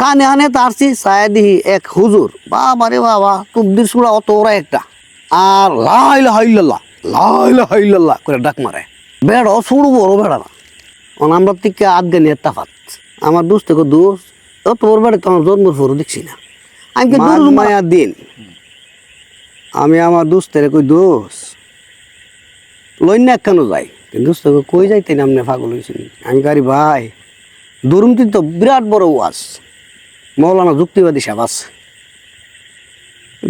কানে আনে তারছি ছায়া দিহি এক হুজুর, বাবা রে বাবা, তুবদির সুরা অত ওরা একটা, আর লাইলা করে ডাক মারে। বেড়ো শুরু বড় বেড়া না, আমরা থেকে আধগানি তাফাত। আমার দোষ থেকে দোষ, তোর বেড়ে তো আমার জন্মের পরও দেখছি না। আমি কি মায়ার দিন, আমি আমার দোস্তের কই দোষ লইন না কেন যাই, দোস্ত কই যাইতেন আপনি পাগল হয়েছেন। আমি কারি ভাই দুর্নীতি তো বিরাট বড় ওয়াজ, মৌলানা যুক্তিবাদী সাহেব আছে।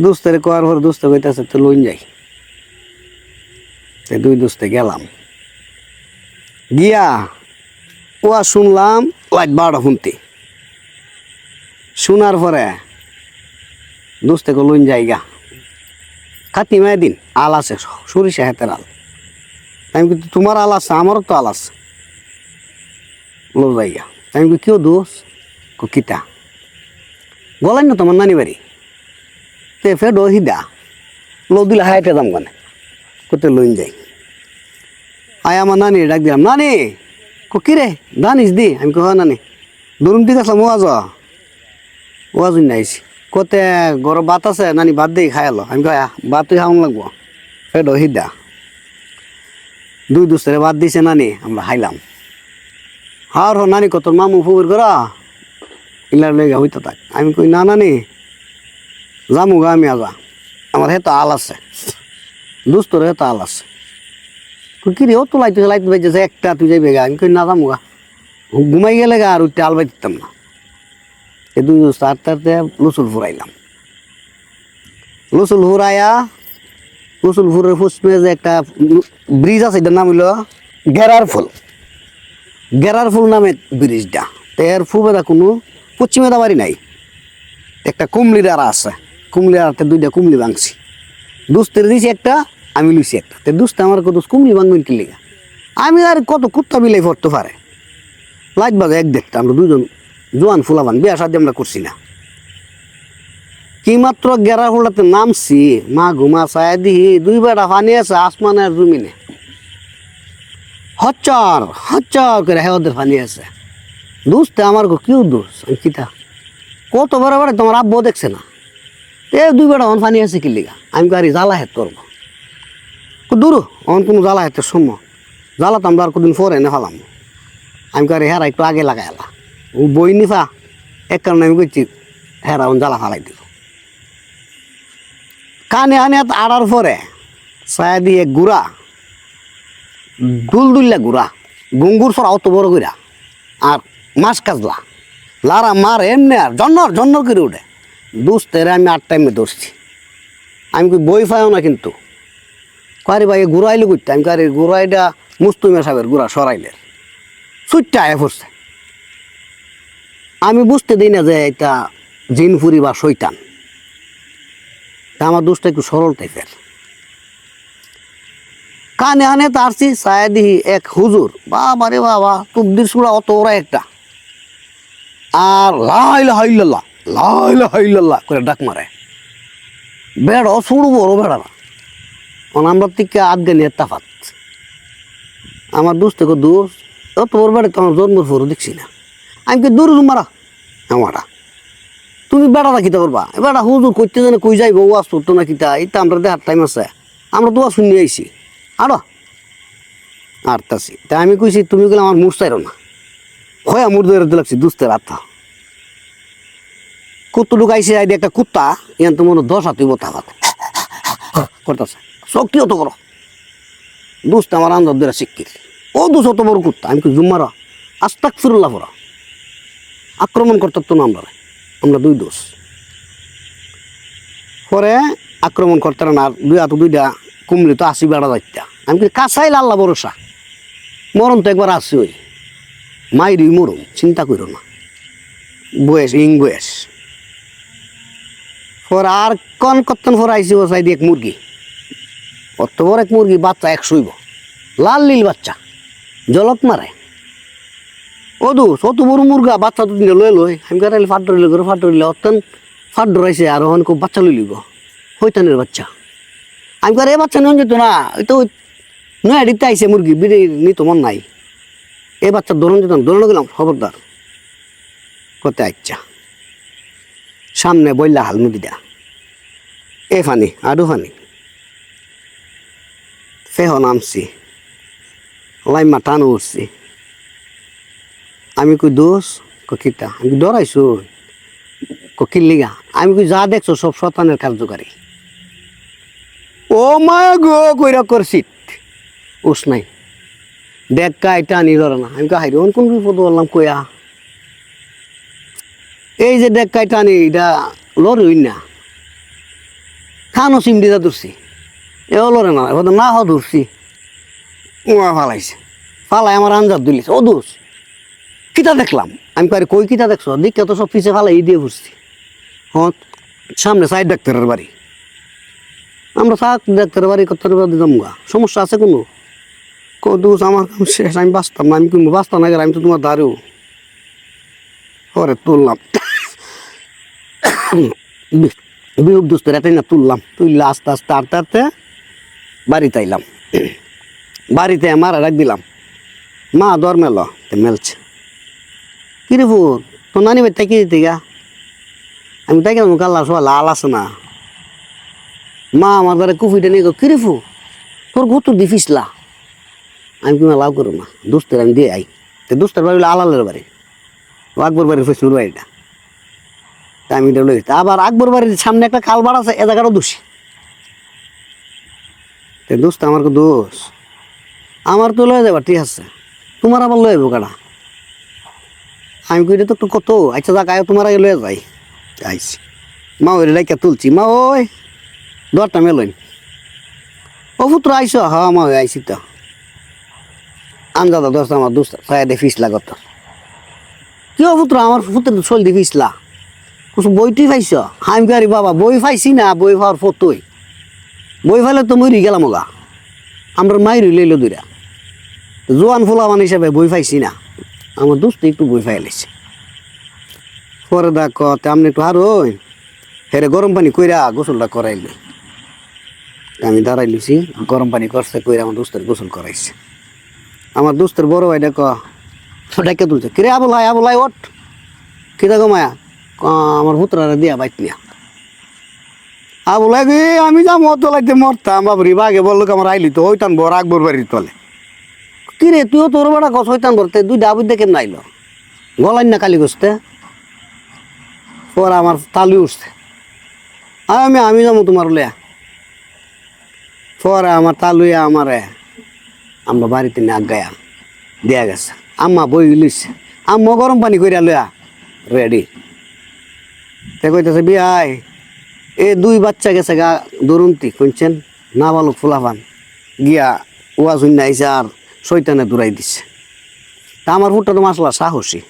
দোস্তের কয়ার পর দোস্ত কইতেছে তো লইন যাই। দুই দোস্তে গেলাম, গিয়া ওয়াজ শুনলাম লাইট 12টা শুনতে। শোনার পরে দোস্তেকে লইন যাইগা, খাতি মায় দিন আল আছে, সরিষা হাতের আল। আমি কিন্তু তোমার আল আছে, আমারও তো আল আছে, লো যাইগা। আমি কেউ দোষ কিতা গলাই না তোমার নানি বাড়ি, তে ফের হিদা লো দিলে হাইটে দাম কানে কোথায় লইন যাই। আয় আমার নানি ডাক দিলাম, নানি কিরে জানিস দি? আমি কহ নানি দরুম দিকে আসলাম ওয়াজ নাইছি, কতে গরম ভাত আছে নানি, ভাত দিয়ে খাইলো। আমি কয়া ভাত তুই খাওয়ান লাগবো, ফের হিদা দুই দোস্তরে ভাত দিছে নানি, আমরা খাইলাম। হার হ নানি কত মামু ফুবুর করা ইলার লেগে হইতে থাক। আমি কই না নানি যামু গা আমি আজা, আমার হেতো আল আছে, দোস্তর হেতো আল আছে। কিরে ও তো লাইতে বেজেছে একটা, তুই যাইবে গা? আমি কই না যামু গা, ঘুমাই গেলে গা আর উঠতে আল বাই দিতাম না। এই দুই দোস্ত আটতে লুসুল ফুরাইলাম। লুসুল ফুরের ফুসমে যে একটা ব্রিজ আছে, এটার নাম হইল গেরার ফুল নামে ব্রিজটা। তো এর ফুবেরা কোনো পশ্চিমেদা বাড়ি নাই, একটা কুমলির আড়া আছে, কুমলির আড়াতে দুইটা কুমলি ভাঙছি। দুস্তের দিয়েছি একটা, আমি লুইছি একটা। তো দুস্তে আমার কত কুমলি ভাঙবেন কি লেগা, আমি আর কত কুত্তা বিলাই পড়তে পারে। লাইট বাজে এক দেখতে, আমরা দুজন জোয়ান ফুলাবান, বিয়া শাদি আমরা করছি না। কি মাত্র গেরার ফুলটাতে নামছি, মা ঘুমা চায় দিহি দুই বেটা পানি আছে আসমানের জমিনে, হচ্চর করে হেওদের পানি আছে। দুস্তে আমার কেউ দোষ কিতা কত বড় তোমার আব্বু দেখছে না, এ দুই বেটা অন পানি আছে কি লিগা? আমি গাড়ি জ্বালা হেত করবো দূর, অন কোনো জ্বালা হেতের সময় জ্বালা তো আমরা আর কদিন পরে এনে ফেলাম। আমি গাড়ি হেরা একটু আগে লাগাই এলা, ও বই নিফা এক কারণে আমি করছি হেরা অন জ্বালা ফালাই দিব। কানে আনে আড়ার পরে ছায়া দিয়ে গুড়া দুলদুল্লা গুড়া গুঙ্গুর ফরা অত বড় কইরা, আর মাছ কাজলা লারা মার এমনি আর জন্নর করে উঠে। দুস্তের আমি 8 টাইমে ধরছি। আমি কই বই পাইও না কিন্তু, কারি ভাই ঘুরাইলে করতে। আমি কারি ঘুরাইটা মুস্তুমিয়া সাহেবের ঘুরা সরাইলে সুইটটা আয় পড়ছে। আমি বুঝতে দিই না যে এটা জিনপুরি বা শৈতান। তা আমার দুষ্টা একটু সরল টাইপের। কানে আনে তারছি ছায়া দিহি এক হুজুর, বাবা রে বাবা, তুবদির সুরা অত ওরা একটা, আর লাইলা করে ডাক মারে। বেড়ো শুরু বড় বেড়া না, আমরা থেকে আধগানি তাফাত। আমার দোষ থেকে দোষ, তোর বেড়ে তো আমার জন্মের পরও দেখছি না। আমি কি দূর মারা আমারা, তুমি বেড়া রাখিতে পারবা? বেড়া হুজুর করতে জানে কই যাইব, ওয়াজ করতো না কিতা, এটা আমরা দেখার টাইম আছে, আমরা তো ওয়াজ শুনিয়ে আইছি আরতাছি। তাই আমি কইছি তুমি গেলে আমার মুড় চাইরো না, হয় মুড় ধরে লাগছি দুস্তের আত্মা। কতটুক আইসে আইডি একটা কুত্তা, ইয়ান তো মনে 10 হাত বতা ভাত করতেছে, শক্তি অত করো দুস্ত আমার আন্দাজ ধরে শিক্ষিত। ও দুশ অত বড় কুত্তা, আমি কই জুম্মারা আস্তাক ফিরুল্লাহ পড়া, আক্রমণ করতাম তো না আমরা দুই দোষ পরে আক্রমণ করতে না, দুই হাত দুইটা কুমড়ি তো 80 বেড়া যাইতা। আমি কি কাছাইল আল্লাহ ভরসা, মরণ তো একবার আসছি, ওই মাইরি মরুন, চিন্তা করো না, বয়স পর আর কন কতন পর আইসি ও সাইড এক মুরগি, অত বড় এক মুরগি বাচ্চা 100 লাল নীল বাচ্চা জলত মারে। ও দোষ অত বড় মুরগা বাচ্চা তো লই আমি গাড়ি ফাট ধরিলে অত্যন্ত ফাট ধরাইছে, আর ওখানে খুব বাচ্চা লই লিব হইতানের বাচ্চা। আমি কার এ বাচ্চা নিয়ে যেত না, ওই তো নয় দিতে আইসে মুরগি বিড়ে নিত মন নাই, এ বাচ্চা দৌড়ন যেতাম, দৌড়ানো গেলাম খবরদার করতে আচ্ছা। সামনে বইলা হাল নদীটা এ ফানি আডু ফানি ফেহ নামছি লাইমা টানো উঠছি আমি কই দোষ কিতা আমি ডরাইছো কিল্লিগা আমি কই যা দেখছো সব শতানের কার্যকারী ও মা গো কইরা করছি উস নাই ডেক্কা এটা আনি ধরে না আমি হাইরে কোন বিপদ বললাম কইয়া এই যে ডেক্কা এটা আনি এটা লড়ে হই না খানো চিমড়ি যা ধরছি এও লড়ে না এবার না হওয়া ধরছি ফালাইছে ফালাই আমার আঞ্জাদ দিলিস ও দোষ কিতা দেখলাম আমি কারি কই কিতা দেখছো দিকে তো সব পিছে ফালাই দিয়ে ঘুরছি হ্যাঁ সামনে সাইড ডাক্তারের বাড়ি আমরা সাত ডাক্তারের বাড়ি কত দিতাম গা সমস্যা আছে কোনো দোষ আমার কাম শেষ আমি বাঁচতাম না আমি কিন্তু বাঁচতাম না গেলে আমি তো তোমার দাঁড়েও পরে তুললাম বিহুক দোস্তের এটাই না তুললে আস্তে আস্তে আটতে আটতে বাড়িতে আইলাম বাড়িতে মারা রাখ দিলাম মা দর মেলছে কিরে ফুর তোর নানি ভাই তাকিয়ে দিতে গা আমি তাই গেলাম কাল্লা সবাই লাল আছে না মা আমার দ্বারা কুফিটা নিয়ে গো কিরে ফু তোর গোতর দি ফিসলা আমি কোনো লাভ করো না দোস্তের আমি দিয়ে আই তো দোস্তের বাড়ি আলালের বাড়ি আকবর বাড়ির ফেসনুর বাড়িটা তা আমি এটা লই আবার আকবর বাড়ির সামনে একটা খালবার আছে এ জায়গাটাও দোষী দোস্ত আমার দোষ আমার তো লয়ে যাবা ঠিক আছে তোমার আবার লয়ে যাবো কাটা আমি কই তো কত আচ্ছা যাক আয় তোমার আগে লয়ে যাই আইছি মা ওই ডাইকা তুলছি মা ওই দরটা মেলইন ও পুত্র আইস হ্যাঁ মা ওই আইসি তো আনজাদা দোস্ত আমার দোস্ত ছায়া দিয়ে ফিসলা কত কি ও পুত্র আমার পুত্রের চল দিয়ে ফিসলা কিছু বইটি পাইছ আমি গাড়ি বাবা বই পাইছি না বই পাওয়ার ফতই বই ফাইলে তো মরি গেলাম ওগা আমরা মাইরি লইল দুইরা জোয়ান ফুলাবান হিসাবে বই পাইছি না আমার দোস্ত একটু বই ফাইলেছে পরে দেখ আপনি একটু আর ওই হেরে গরম পানি কইরা গোসলটা করাইল আমি দাঁড়াই লুছি গরম পানি করছে কইরা আমার দোস্তের গোসল করাইছে আমার দোস্তের বড় ভাই ডাকা তুলছে কিরে আবুলাই ওঠ কি দেখো মায়া আমার পুত্রারে দিয়া বাইক নিয়া আবুলাই গে আমি যা মত লাইতে মরতাম বাবরি বাগে বললো আমার আইলি তো হইতান বর আকবর বাড়ির তলে কিরে তুইও তোর বেড়া গছ হইতান বলতে দুই ডাবুর দেখে নাইল গলাইন না কালি গছতে পরে আমার তালু উঠছে আমি যাবো তোমার লিয়া পরে আমার তালুয়া আমারে আমরা বাড়িতে না গায়া দেয়া গেছে আম্মা বই লইছে আম্মা গরম পানি কইরা লইয়া রেডি তে কইতেছে বিয়াই এ দুই বাচ্চা গেছে গা দরুন্তি শুনছেন না বালক ফুলাফান গিয়া ওয়া শূন্য আইসে আর শৈতানে দূরাই দিচ্ছে তা আমার ফুটটা তো মাসলা সাহসী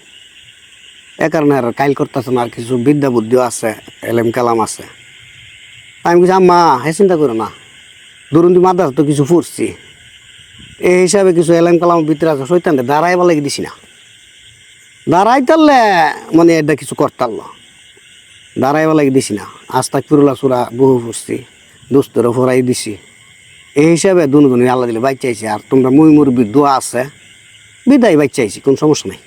এ কারণে আর কাইল করতেছে না আর কিছু বিদ্যা বুদ্ধিও আছে এলেম কালাম আছে আমি কিছু আম্মা হে চিন্তা করো না দরুন্তি মাদার তো কিছু ফুরছি এই হিসাবে কিছু এলেম কালামের ভিতরে আছে শৈতানটা দাঁড়াইবা লাগি দিছি না দাঁড়াই তারলে মানে এটা কিছু করতাল দাঁড়াইবা লাগি দিছি না আস্তাক পুরুলা চূড়া বহু ফুরছি দোস্তরও ফোরাই দিছি এই হিসাবে দুজনে আল্লাহ দিলে বাইক চাইছি আর তোমরা মই মুরব্বীর দোয়া আছে বিদায় বাইক চাইছি কোন সমস্যা নাই।